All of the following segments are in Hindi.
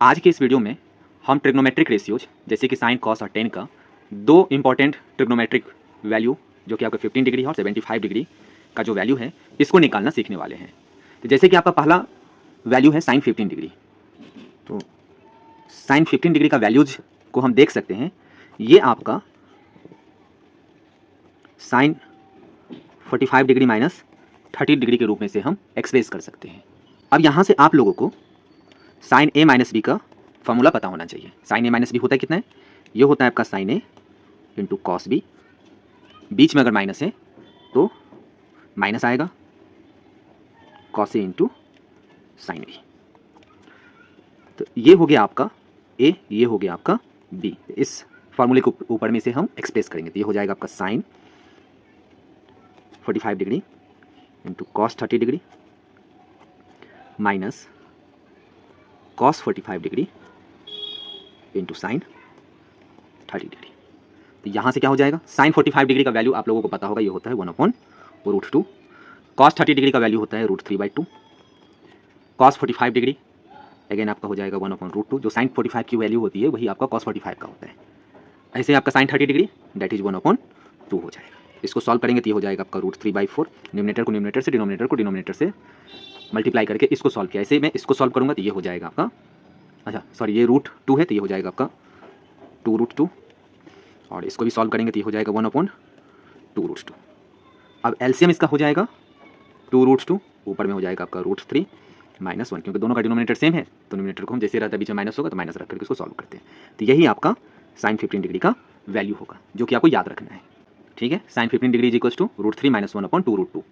आज के इस वीडियो में हम ट्रिग्नोमेट्रिक रेशियोज जैसे कि साइन, कॉस और टेन का दो इंपॉर्टेंट ट्रिग्नोमेट्रिक वैल्यू जो कि आपका 15 डिग्री है और 75 डिग्री का जो वैल्यू है इसको निकालना सीखने वाले हैं। तो जैसे कि आपका पहला वैल्यू है साइन 15 डिग्री, तो साइन 15 डिग्री का वैल्यूज को हम देख सकते हैं। ये आपका साइन 45 डिग्री माइनस 30 डिग्री के रूप में से हम एक्सप्रेस कर सकते हैं। अब यहाँ से आप लोगों को साइन ए माइनस बी का फॉर्मूला पता होना चाहिए। साइन ए माइनस बी होता है कितना है? ये होता है आपका sign A into cos B, बीच में अगर माइनस है तो माइनस आएगा, cos A into sine B. तो ये हो गया आपका ए, ये हो गया आपका बी। इस फॉर्मूले को ऊपर में से हम एक्सप्रेस करेंगे तो ये हो जाएगा आपका sine 45 degree into cos 30 degree minus cos 45 degree into sine 30 degree. तो यहाँ से क्या हो जाएगा? साइन 45 डिग्री का वैल्यू आप लोगों को पता होगा, ये होता है 1/√2। कॉस 30 डिग्री का वैल्यू होता है √3/2। कॉस 45 डिग्री अगेन आपका हो जाएगा 1/√2। जो साइन 45 की वैल्यू होती है वही आपका कॉस 45 का होता है। ऐसे ही आपका साइन 30 डिग्री दैट इज 1/2 हो जाएगा। इसको सॉल्व करेंगे तो ये हो जाएगा आपका √3/4। न्यूमरेटर को न्यूमरेटर से, डिनोमिनेटर को डिनोमिनेटर से मल्टीप्लाई करके इसको सॉल्व किया। ऐसे मैं इसको सॉल्व करूँगा तो ये हो जाएगा आपका, अच्छा सॉरी ये √2 है तो ये हो जाएगा आपका 2√2, और इसको भी सॉल्व करेंगे तो ये हो जाएगा 1/2√2। अब एलसीएम इसका हो जाएगा 2√2, ऊपर में हो जाएगा आपका √3 माइनस 1, क्योंकि दोनों का डिनोमिनेटर सेम है तो डिनोमिनेटर को हम जैसे रहता है बीच में माइनस होगा तो माइनस रख करके इसको सॉल्व करते हैं। तो यही आपका साइन 15 डिग्री का वैल्यू होगा जो कि आपको याद रखना है। ठीक है, sine 15 degree is equals to √3 minus 1/2√2।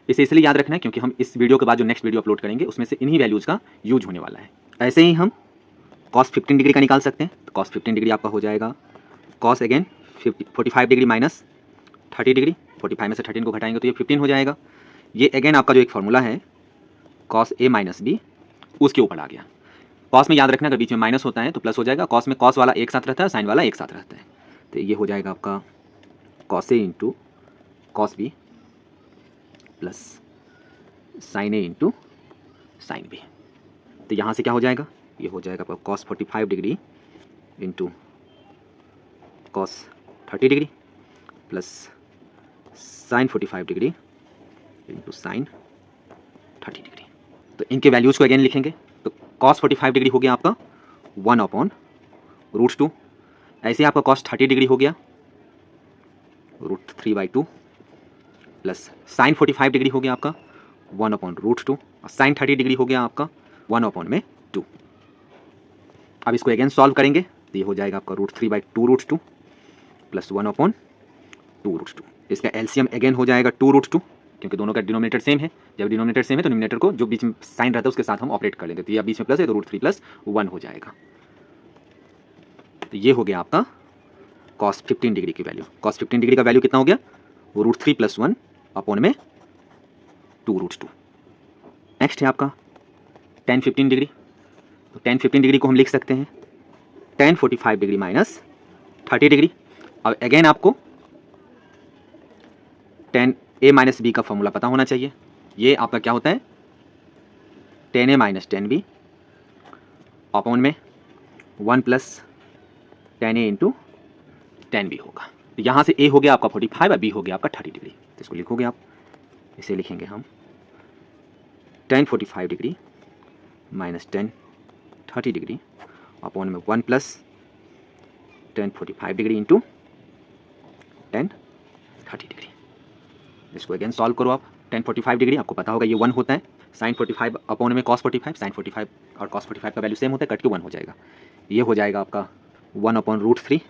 इसे इसलिए याद रखना है क्योंकि हम इस वीडियो के बाद जो नेक्स्ट वीडियो अपलोड करेंगे उसमें से इन्हीं वैल्यूज़ का यूज होने वाला है। ऐसे ही हम कॉस 15 डिग्री का निकाल सकते हैं। तो कॉस 15 डिग्री आपका हो जाएगा cos again 45 degree minus 30 degree, 45 में से 13 को घटाएंगे तो ये 15 हो जाएगा। ये अगेन आपका जो एक फार्मूला है कॉस ए माइनस बी उसके ऊपर आ गया। कॉस में याद रखना अगर बीच में माइनस होता है तो प्लस हो जाएगा। कॉस में कॉस वाला एक साथ रहता है, साइन वाला एक साथ रहता है। तो ये हो जाएगा आपका cos A into cos B plus sine A into sine B. तो यहाँ से क्या हो जाएगा? ये हो जाएगा आपका cos 45 degree into cos 30 degree plus sign 45 degree into sine 30 degree. तो इनके वैल्यूज़ को अगेन लिखेंगे तो कॉस 45 डिग्री हो गया आपका 1/√2। ऐसे आपका कॉस 30 डिग्री हो गया √3/2 प्लस साइन 45 डिग्री हो गया आपका 1/√2 और साइन 30 डिग्री हो गया आपका 1/2। अब इसको अगेन सॉल्व करेंगे तो ये हो जाएगा आपका √3/2√2 प्लस 1/2√2। इसका एलसीएम अगेन हो जाएगा 2√2 क्योंकि दोनों का डिनोमिनेटर सेम है। जब डिनोमिनेटर सेम है तो न्यूमरेटर को जो बीच में साइन रहता है उसके साथ हम ऑपरेट कर लेंगे। तो ये बीच में प्लस है तो √3 + 1 हो जाएगा। तो ये हो गया आपका कॉस 15 डिग्री की वैल्यू। कॉस 15 डिग्री का वैल्यू कितना हो गया? √3 + 1 अपॉन में 2√2। नेक्स्ट है आपका tan 15 डिग्री। तो tan 15 डिग्री को हम लिख सकते हैं tan 45 डिग्री माइनस 30 डिग्री। अब अगेन आपको tan a माइनस बी का फॉर्मूला पता होना चाहिए। ये आपका क्या होता है? tan a minus tan b upon में 1 plus tan a into tan b होगा। तो यहाँ से a हो गया आपका 45 और b हो गया आपका 30 डिग्री। तो इसको लिखोगे आप, इसे लिखेंगे हम tan 45 degree minus tan 30 degree upon में 1 plus tan 45 degree into tan 30 degree. इसको अगेन सॉल्व करो आप। tan 45 डिग्री आपको पता होगा ये 1 होता है। साइन 45 अपॉन में cos 45, साइन 45 और cos 45 का वैल्यू सेम होता है, कट के 1 हो जाएगा। ये हो जाएगा आपका 1/√3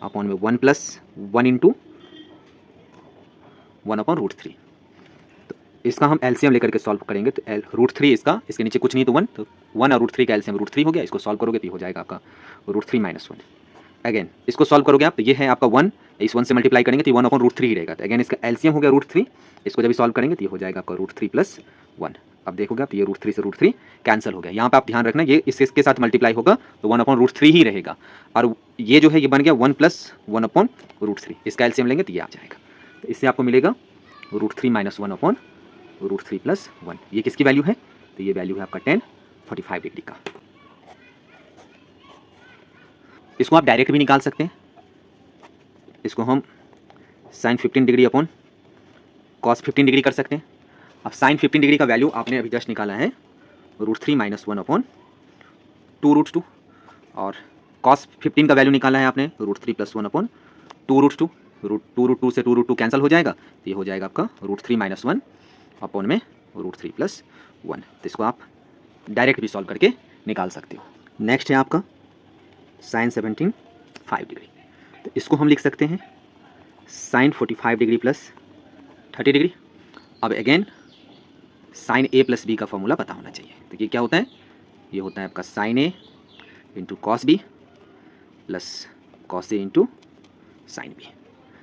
अपॉन में 1 प्लस 1 इंटू 1/√3। तो इसका हम एलसीएम लेकर के सॉल्व करेंगे तो √3 इसके नीचे कुछ नहीं तो 1, तो 1 और √3 का एलसीएम √3 हो गया। इसको सॉल्व करोगे तो ये हो जाएगा आपका √3 - 1। अगेन इसको सॉल्व करोगे आप तो ये है आपका 1, इस 1 से मल्टीप्लाई करेंगे तो 1/√3 ही रहेगा। तो अगेन इसका एलसीएम हो गया √3। इसको जब सॉल्व करेंगे तो ये हो जाएगा आपका √3 + 1। अब देखोगे आप ये √3 से √3 कैंसिल हो गया। यहाँ पे आप ध्यान रखना ये इसके साथ मल्टीप्लाई होगा तो 1/√3 ही रहेगा, और ये जो है ये बन गया 1 + 1/√3। इसका एलसीएम लेंगे तो ये आ जाएगा। तो इससे आपको मिलेगा √3 - 1/√3 + 1। ये किसकी वैल्यू है? तो ये वैल्यू है आपका tan 45 डिग्री का। इसको आप डायरेक्ट भी निकाल सकते हैं, इसको हम sine 15 degree upon cos 15 degree कर सकते हैं। अब साइन 15 डिग्री का वैल्यू आपने अभी जस्ट निकाला है √3 - 1 अपॉन 2√2, और कॉस 15 का वैल्यू निकाला है आपने √3 + 1 अपॉन 2√2। 2√2 से 2√2 कैंसिल हो जाएगा, तो ये हो जाएगा आपका √3 - 1 अपॉन में √3 + 1। तो इसको आप डायरेक्ट भी सॉल्व करके निकाल सकते हो। नेक्स्ट है आपका साइन 17 डिग्री, तो इसको हम लिख सकते हैं साइन 45 डिग्री प्लस 30 डिग्री। अब अगेन साइन A + B का फॉर्मूला पता होना चाहिए। तो ये क्या होता है, ये होता है आपका sine A into cos B plus cos A into sine B।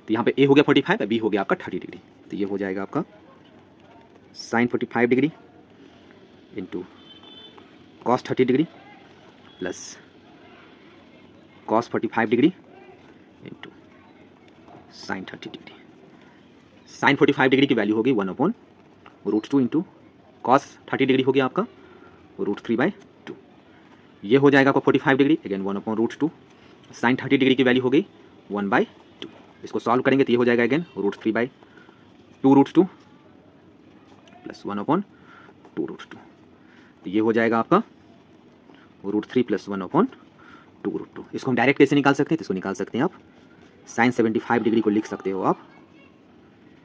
तो यहाँ पे A हो गया 45 और B हो गया आपका 30 डिग्री। तो ये हो जाएगा आपका sine 45 degree into cos 30 degree plus cos 45 degree into sine 30 degree. Sine 45 degree की वैल्यू होगी 1/√2 इंटू कॉस 30 डिग्री हो गया आपका √3/2। ये हो जाएगा आपका 45 डिग्री, अगेन 1/√2। साइन 30 डिग्री की वैल्यू हो गई 1/2। इसको सॉल्व करेंगे तो ये हो जाएगा अगेन √3/2√2 प्लस 1/2√2। तो ये हो जाएगा आपका √3 + 1/2√2। इसको हम डायरेक्ट कैसे निकाल सकते हैं, तो इसको निकाल सकते हैं आप साइन 75 डिग्री को लिख सकते हो आप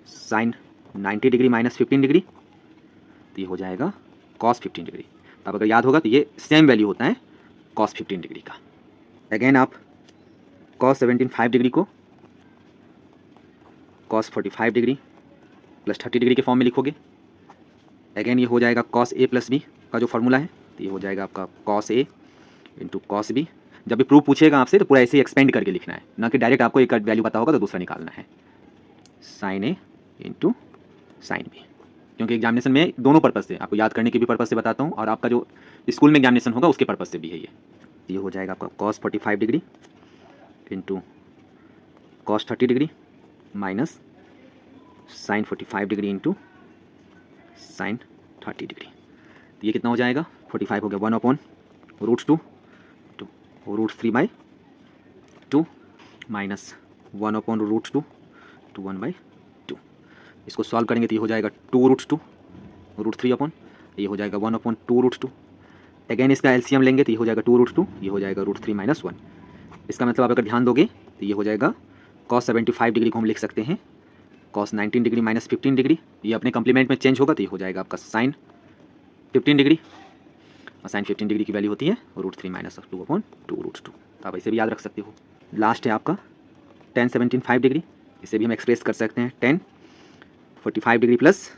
साइन 90 डिग्री - 15 डिग्री। तो ये हो जाएगा कॉस 15 डिग्री। तो अब अगर याद होगा तो ये सेम वैल्यू होता है कॉस 15 डिग्री का। अगेन आप कॉस 75 डिग्री को कॉस 45 डिग्री प्लस 30 डिग्री के फॉर्म में लिखोगे। अगेन ये हो जाएगा कॉस A + B का जो फार्मूला है, तो ये हो जाएगा आपका cos A into cos B। जब भी प्रूफ पूछेगा आपसे तो पूरा ऐसे ही एक्सपेंड करके लिखना है, ना कि डायरेक्ट आपको एक वैल्यू पता होगा तो दूसरा निकालना है। Sine A into sine B, क्योंकि एग्जामिनेशन में दोनों पर्पज़ से, आपको याद करने के भी पर्पज़ से बताता हूँ और आपका जो स्कूल में एग्जामिनेशन होगा उसके पर्पज़ से भी है ये हो जाएगा आपका cos 45 degree into cos 30 degree minus sine 45 degree into sine 30 degree. तो ये कितना हो जाएगा, 45 हो गया 1/√2 टू √3/2 माइनस 1/√2 टू 1/2। इसको सॉल्व करेंगे तो ये हो जाएगा 2√2 √3 अपॉन, ये हो जाएगा 1/2√2। अगेन इसका एलसीएम लेंगे तो ये हो जाएगा 2√2, ये हो जाएगा √3 - 1। इसका मतलब आप अगर ध्यान दोगे तो ये हो जाएगा कॉस 75 डिग्री को हम लिख सकते हैं कॉस 19 डिग्री - 15 डिग्री। ये अपने कम्प्लीमेंट में चेंज होगा तो ये हो जाएगा आपका साइन 15 डिग्री, और साइन 15 डिग्री की वैल्यू होती है √3 - 2/2√2। तो आप इसे भी याद रख सकते हो। लास्ट है आपका tan 75 डिग्री, इसे भी हम एक्सप्रेस कर सकते हैं tan 45 degree plus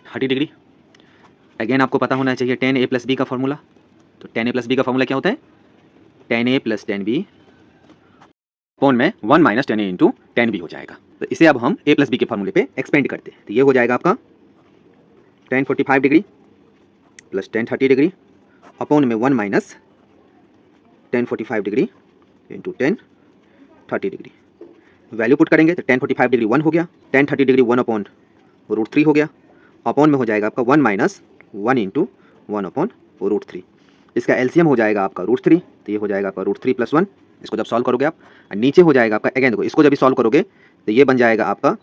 30 degree. Again आपको पता होना चाहिए tan A + B का फॉर्मूला। तो tan A + B का फॉर्मूला क्या होता है, tan A + tan B upon में 1 - tan A into tan B हो जाएगा। तो इसे अब हम A + B के फॉर्मूले पे एक्सपेंड करते हैं। तो ये हो जाएगा आपका tan 45 degree plus tan 30 degree upon में 1 - tan 45 degree into tan 30 degree. Value put करेंगे तो tan 45 डिग्री 1 हो गया, tan 30 डिग्री 1/√3 हो गया, अपॉन में हो जाएगा आपका 1 - 1 इंटू 1/√3। इसका एलसीएम हो जाएगा आपका √3, तो ये हो जाएगा आपका √3 + 1। इसको जब सॉल्व करोगे आप, नीचे हो जाएगा आपका, अगेन देखो इसको जब भी सॉल्व करोगे तो ये बन जाएगा आपका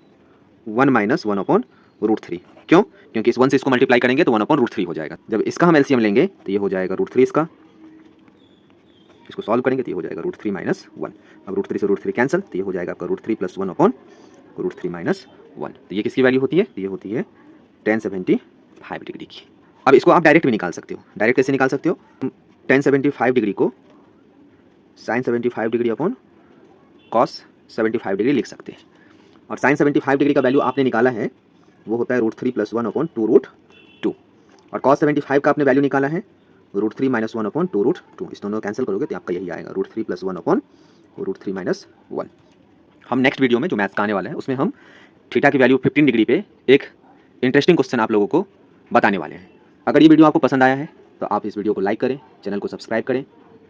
1 - 1/√3। क्यों, क्योंकि इस 1 से इसको मल्टीप्लाई करेंगे तो 1/√3 हो जाएगा। जब इसका हम एलसीएम लेंगे तो ये हो जाएगा √3 इसका, इसको सॉल्व करेंगे तो ये हो जाएगा √3 - 1। अब √3 से √3 कैंसिल, तो ये हो जाएगा आपका √3 + 1/√3 - 1। तो ये किसकी वैल्यू होती है, ये होती है tan 75 डिग्री की। अब इसको आप डायरेक्ट भी निकाल सकते हो। डायरेक्ट कैसे निकाल सकते हो, tan 75 डिग्री को sine 75 degree upon cos 75 degree लिख सकते हैं। और साइन 75 डिग्री का वैल्यू आपने निकाला है वो होता है √3 + 1/2√2, और कॉस 75 का आपने वैल्यू निकाला है √3 - 1/2√2। इस दोनों कैंसिल करोगे तो आपका यही आएगा √3 + 1/√3 - 1। हम नेक्स्ट वीडियो में जो मैथ्स का आने वाला है उसमें हम थीटा की वैल्यू 15 डिग्री पे एक इंटरेस्टिंग क्वेश्चन आप लोगों को बताने वाले हैं। अगर ये वीडियो आपको पसंद आया है तो आप इस वीडियो को लाइक करें, चैनल को सब्सक्राइब करें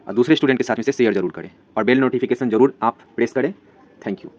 और दूसरे स्टूडेंट के साथ में से शेयर जरूर करें और बेल नोटिफिकेशन जरूर आप प्रेस करें। Thank you.